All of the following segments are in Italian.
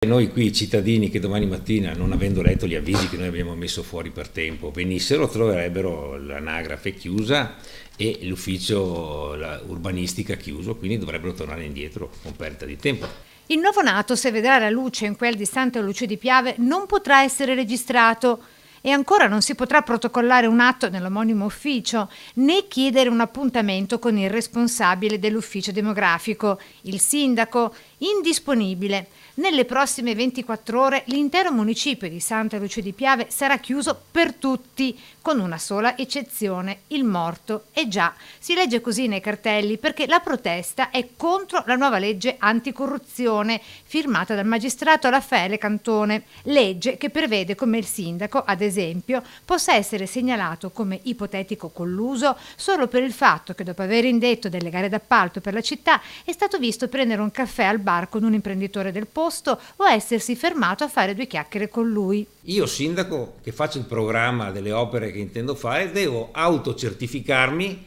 Noi qui cittadini che domani mattina, non avendo letto gli avvisi che noi abbiamo messo fuori per tempo, venissero, troverebbero l'anagrafe chiusa e l'ufficio urbanistica chiuso, quindi dovrebbero tornare indietro con perdita di tempo. Il nuovo nato, se vedrà la luce in quel di Santa Lucia di Piave, non potrà essere registrato e ancora non si potrà protocollare un atto nell'omonimo ufficio né chiedere un appuntamento con il responsabile dell'ufficio demografico, il sindaco, indisponibile. Nelle prossime 24 ore l'intero municipio di Santa Lucia di Piave sarà chiuso per tutti, con una sola eccezione, il morto. E già, si legge così nei cartelli perché la protesta è contro la nuova legge anticorruzione firmata dal magistrato Raffaele Cantone, legge che prevede come il sindaco, ad esempio, possa essere segnalato come ipotetico colluso solo per il fatto che dopo aver indetto delle gare d'appalto per la città è stato visto prendere un caffè al bar con un imprenditore del posto o essersi fermato a fare due chiacchiere con lui. Io sindaco che faccio il programma delle opere che intendo fare devo autocertificarmi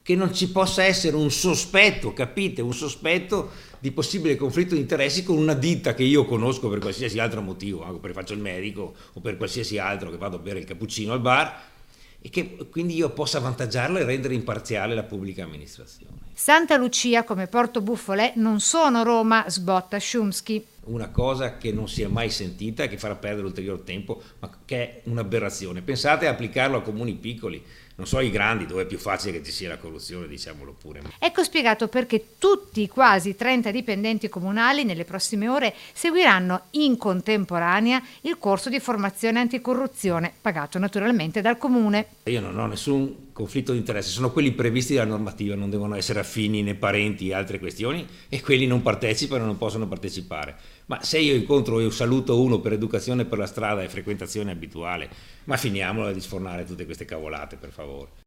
che non ci possa essere un sospetto, capite? Un sospetto di possibile conflitto di interessi con una ditta che io conosco per qualsiasi altro motivo, anche perché faccio il medico o per qualsiasi altro che vado a bere il cappuccino al bar, e che quindi io possa avvantaggiarla e rendere imparziale la pubblica amministrazione. Santa Lucia come Porto Buffolè non sono Roma, sbotta Chomsky. Una cosa che non si è mai sentita e che farà perdere ulteriore tempo, ma che è un'aberrazione. Pensate a applicarlo a comuni piccoli, non so i grandi dove è più facile che ci sia la corruzione, diciamolo pure. Ecco spiegato perché tutti i quasi 30 dipendenti comunali nelle prossime ore seguiranno in contemporanea il corso di formazione anticorruzione, pagato naturalmente dal comune. Io non ho nessun conflitto di interesse, sono quelli previsti dalla normativa, non devono essere affini né parenti e altre questioni, e quelli non partecipano, non possono partecipare. Ma se io incontro e saluto uno per educazione per la strada e frequentazione abituale, ma finiamola di sfornare tutte queste cavolate, per favore.